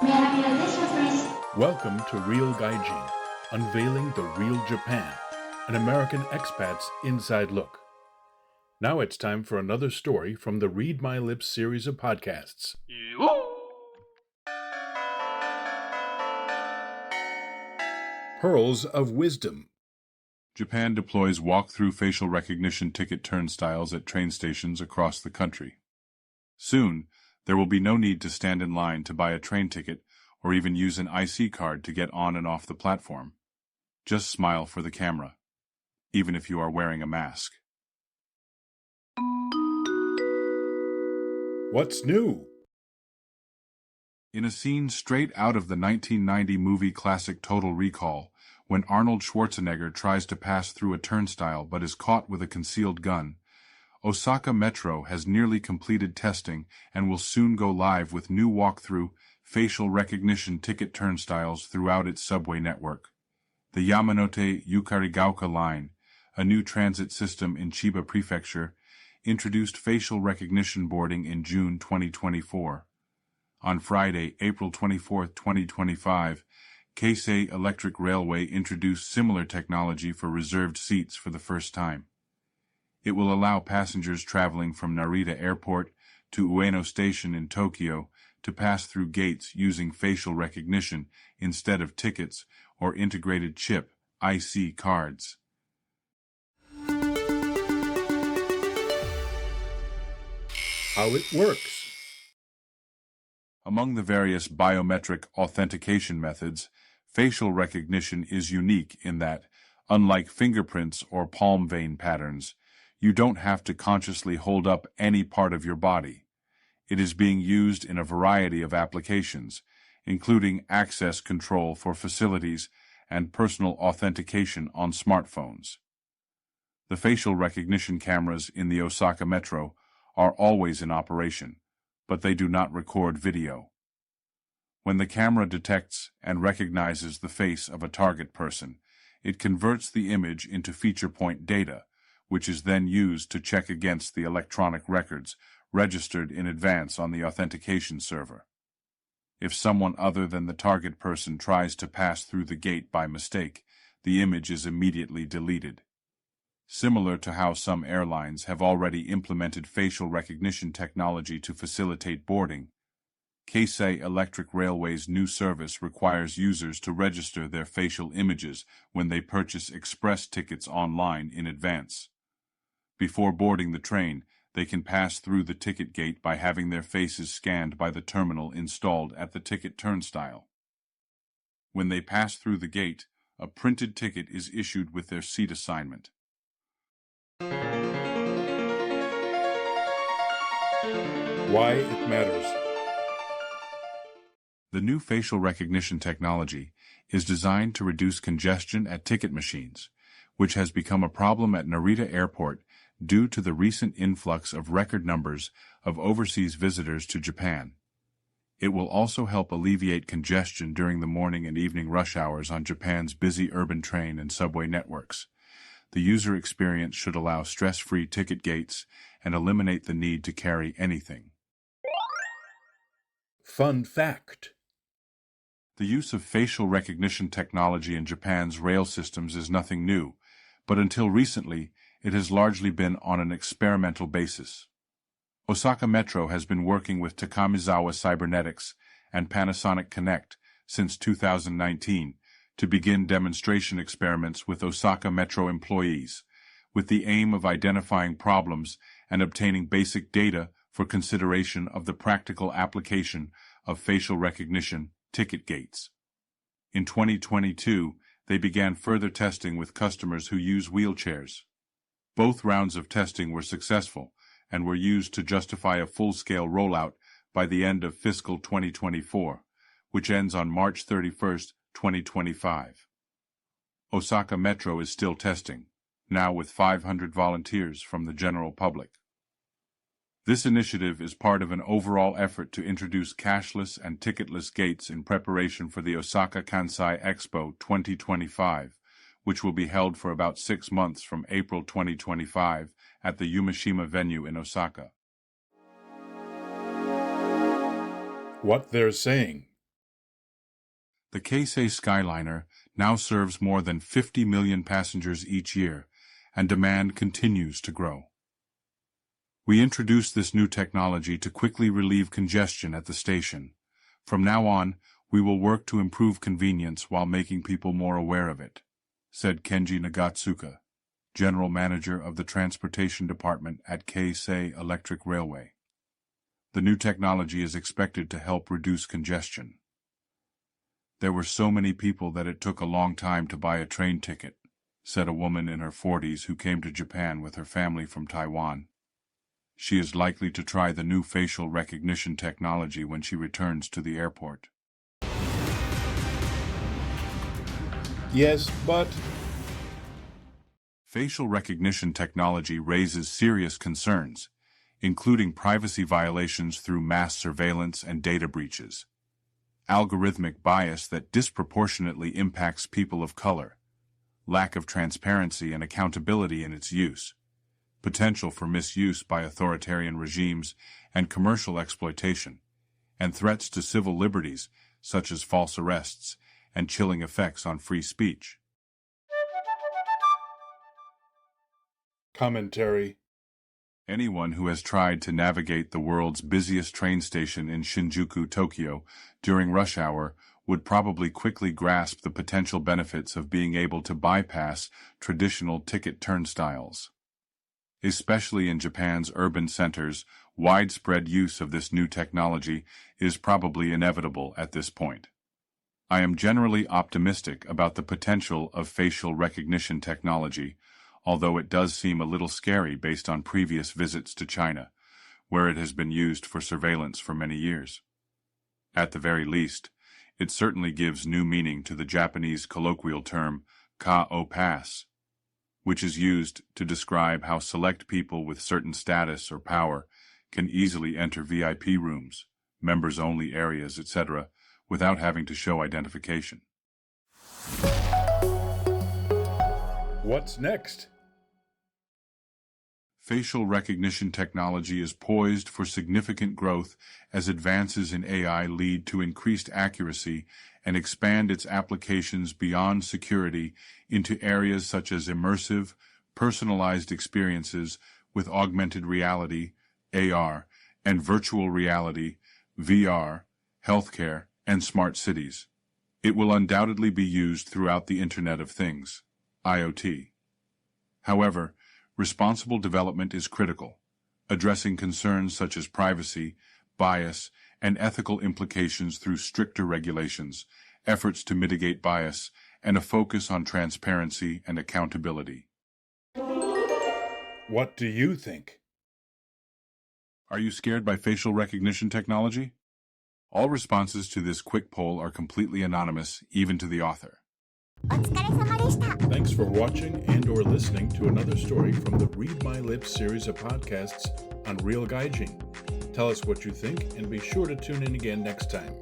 May I have your attention, please? Welcome to Real Gaijin, unveiling the real Japan, an American expat's inside look. Now it's time for another story from the Read My Lips series of podcasts. Pearls of Wisdom. Japan deploys walk-through facial recognition ticket turnstiles at train stations across the country. Soon, there will be no need to stand in line to buy a train ticket or even use an IC card to get on and off the platform. Just smile for the camera, even if you are wearing a mask. What's new? In a scene straight out of the 1990 movie classic Total Recall, when Arnold Schwarzenegger tries to pass through a turnstile but is caught with a concealed gun, Osaka Metro has nearly completed testing and will soon go live with new walk-through facial recognition ticket turnstiles throughout its subway network. The Yamanote Yukarigaoka line, a new transit system in Chiba Prefecture, introduced facial recognition boarding in June 2024. On Friday, April 24, 2025, Keisei Electric Railway introduced similar technology for reserved seats for the first time. It will allow passengers traveling from Narita Airport to Ueno Station in Tokyo to pass through gates using facial recognition instead of tickets or integrated chip IC cards. How it works. Among the various biometric authentication methods, facial recognition is unique in that, unlike fingerprints or palm vein patterns, you don't have to consciously hold up any part of your body. It is being used in a variety of applications, including access control for facilities and personal authentication on smartphones. The facial recognition cameras in the Osaka Metro are always in operation, but they do not record video. When the camera detects and recognizes the face of a target person, it converts the image into feature point data, which is then used to check against the electronic records registered in advance on the authentication server. If someone other than the target person tries to pass through the gate by mistake, the image is immediately deleted. Similar to how some airlines have already implemented facial recognition technology to facilitate boarding, Keisei Electric Railway's new service requires users to register their facial images when they purchase express tickets online in advance. Before boarding the train, they can pass through the ticket gate by having their faces scanned by the terminal installed at the ticket turnstile. When they pass through the gate, a printed ticket is issued with their seat assignment. Why it matters. The new facial recognition technology is designed to reduce congestion at ticket machines, which has become a problem at Narita Airport due to the recent influx of record numbers of overseas visitors to Japan. It will also help alleviate congestion during the morning and evening rush hours on Japan's busy urban train and subway networks. The user experience should allow stress-free ticket gates and eliminate the need to carry anything. Fun fact. The use of facial recognition technology in Japan's rail systems is nothing new, but until recently, it has largely been on an experimental basis. Osaka Metro has been working with Takamizawa Cybernetics and Panasonic Connect since 2019 to begin demonstration experiments with Osaka Metro employees, with the aim of identifying problems and obtaining basic data for consideration of the practical application of facial recognition ticket gates. In 2022, they began further testing with customers who use wheelchairs. Both rounds of testing were successful and were used to justify a full-scale rollout by the end of fiscal 2024, which ends on March 31, 2025. Osaka Metro is still testing, now with 500 volunteers from the general public. This initiative is part of an overall effort to introduce cashless and ticketless gates in preparation for the Osaka Kansai Expo 2025, which will be held for about 6 months from April 2025 at the Yumeshima venue in Osaka. What they're saying. The Keisei Skyliner now serves more than 50 million passengers each year, and demand continues to grow. We introduced this new technology to quickly relieve congestion at the station. From now on, we will work to improve convenience while making people more aware of it, said Kenji Nagatsuka, General Manager of the Transportation Department at Keisei Electric Railway. The new technology is expected to help reduce congestion. There were so many people that it took a long time to buy a train ticket, said a woman in her 40s who came to Japan with her family from Taiwan. She is likely to try the new facial recognition technology when she returns to the airport. Yes, but... Facial recognition technology raises serious concerns, including privacy violations through mass surveillance and data breaches, algorithmic bias that disproportionately impacts people of color, lack of transparency and accountability in its use, potential for misuse by authoritarian regimes and commercial exploitation, and threats to civil liberties such as false arrests and chilling effects on free speech. Commentary. Anyone who has tried to navigate the world's busiest train station in Shinjuku, Tokyo, during rush hour would probably quickly grasp the potential benefits of being able to bypass traditional ticket turnstiles. Especially in Japan's urban centers, widespread use of this new technology is probably inevitable at this point. I am generally optimistic about the potential of facial recognition technology, although it does seem a little scary based on previous visits to China, where it has been used for surveillance for many years. At the very least, it certainly gives new meaning to the Japanese colloquial term ka-o pass, which is used to describe how select people with certain status or power can easily enter VIP rooms, members-only areas, etc., without having to show identification. What's next? Facial recognition technology is poised for significant growth as advances in AI lead to increased accuracy and expand its applications beyond security into areas such as immersive, personalized experiences with augmented reality, AR, and virtual reality, VR, healthcare, and smart cities. It will undoubtedly be used throughout the Internet of Things, IoT. However, responsible development is critical, addressing concerns such as privacy, bias, and ethical implications through stricter regulations, efforts to mitigate bias, and a focus on transparency and accountability. What do you think? Are you scared by facial recognition technology? All responses to this quick poll are completely anonymous, even to the author. お疲れ様でした。 Thanks for watching and or listening to another story from the Read My Lips series of podcasts on Real Gaijin. Tell us what you think and be sure to tune in again next time.